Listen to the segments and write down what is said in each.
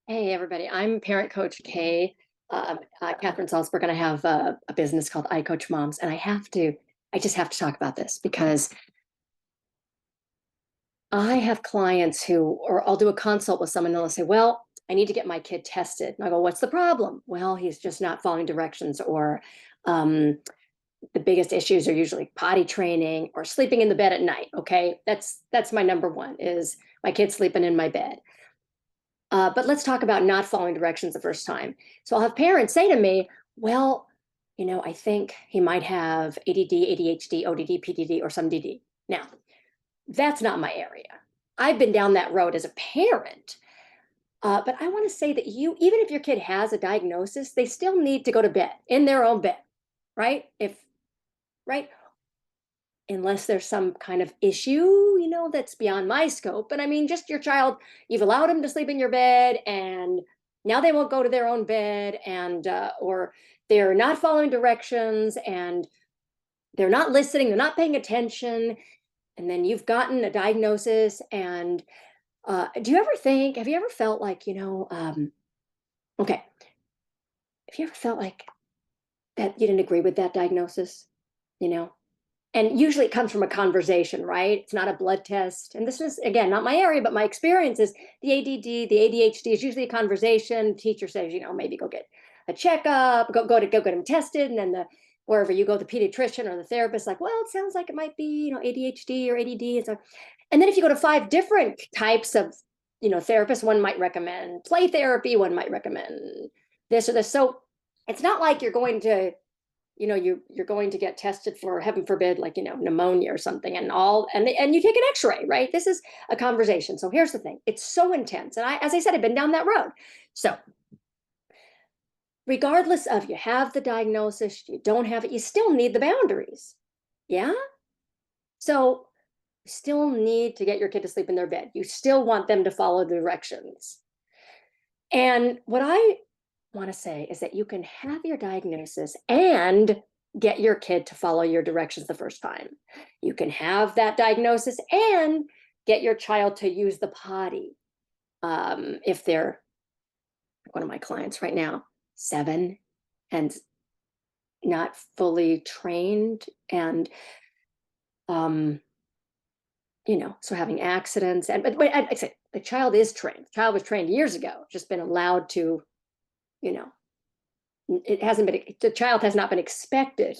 Hey, everybody. I'm parent coach Kay, Catherine Salzberg, and I have a business called I Coach Moms. And I just have to talk about this because I have clients or I'll do a consult with someone and they'll say, well, I need to get my kid tested. And I go, what's the problem? Well, he's just not following directions, or um, the biggest issues are usually potty training or sleeping in the bed at night. Okay. That's my number one is my kid sleeping in my bed. But let's talk about not following directions the first time. So I'll have parents say to me, well, I think he might have ADD, ADHD, ODD, PDD, or some DD. Now, that's not my area. I've been down that road as a parent. But I want to say that even if your kid has a diagnosis, they still need to go to bed in their own bed, right? Right? Unless there's some kind of issue, that's beyond my scope. And I mean, just your child, you've allowed them to sleep in your bed, and now they won't go to their own bed, and or they're not following directions, and they're not listening, they're not paying attention, and then you've gotten a diagnosis. And have you ever felt like, okay, have you ever felt like that you didn't agree with that diagnosis? You know, and usually it comes from a conversation, right? It's not a blood test. And this is, again, not my area, but my experience is the ADD, the ADHD is usually a conversation. Teacher says, maybe go get a checkup, go get them tested. And then wherever you go, the pediatrician or the therapist, like, well, it sounds like it might be, ADHD or ADD. And then if you go to five different types of, therapists, one might recommend play therapy, one might recommend this or this. So it's not like you're going to you're going to get tested for, heaven forbid, like, pneumonia or something, and you take an x-ray, right? This is a conversation. So here's the thing, it's so intense, and as I said, I've been down that road. So regardless of you have the diagnosis, you don't have it, you still need the boundaries. Yeah. So you still need to get your kid to sleep in their bed, you still want them to follow the directions. And what I want to say is that you can have your diagnosis and get your kid to follow your directions the first time. You can have that diagnosis and get your child to use the potty. If they're one of my clients right now, 7 and not fully trained, and um, so having accidents, but I say the child is trained. The child was trained years ago, just been allowed to, you know, it hasn't been, the child has not been expected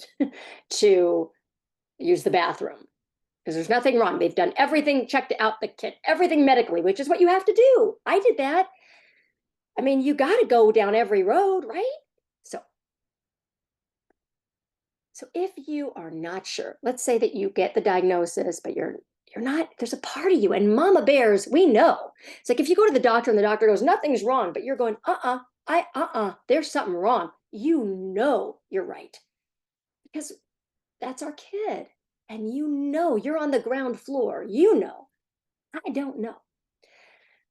to use the bathroom because there's nothing wrong. They've done everything, checked out the kid, everything medically, which is what you have to do. I did that. I mean, you got to go down every road, right? So, so if you are not sure, let's say that you get the diagnosis, but you're not, there's a part of you, and mama bears, we know. It's like if you go to the doctor and the doctor goes, nothing's wrong, but you're going, there's something wrong. You're right. Because that's our kid. And you're on the ground floor. I don't know.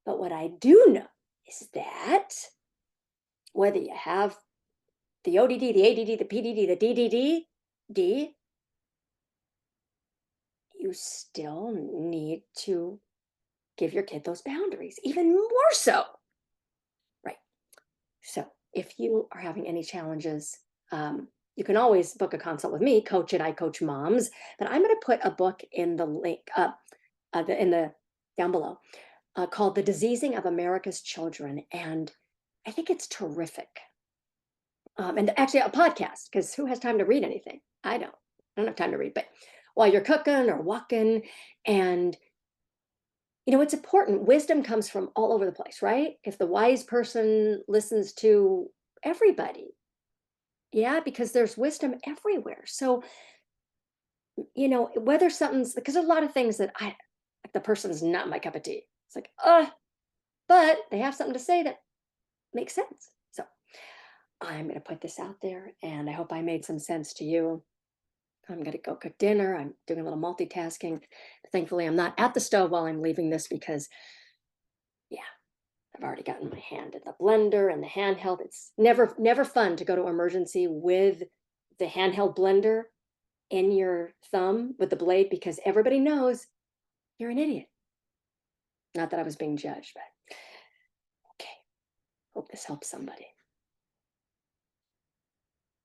But what I do know is that whether you have the ODD, the ADD, the PDD, the DDD, you still need to give your kid those boundaries, even more so. Right. So if you are having any challenges, you can always book a consult with me, coach at I Coach Moms. But I'm going to put a book in the link, in the down below, called "The Diseasing of America's Children," and I think it's terrific. And actually, a podcast, because who has time to read anything? I don't. I don't have time to read, but while you're cooking or walking, and it's important. Wisdom comes from all over the place, right? If the wise person listens to everybody, yeah, because there's wisdom everywhere. So, whether something's, because there's a lot of things that like the person's not my cup of tea. It's like, but they have something to say that makes sense. So I'm going to put this out there, and I hope I made some sense to you. I'm going to go cook dinner. I'm doing a little multitasking. Thankfully, I'm not at the stove while I'm leaving this because, yeah, I've already gotten my hand in the blender and the handheld. It's never fun to go to emergency with the handheld blender in your thumb with the blade, because everybody knows you're an idiot. Not that I was being judged, but okay. this helps somebody.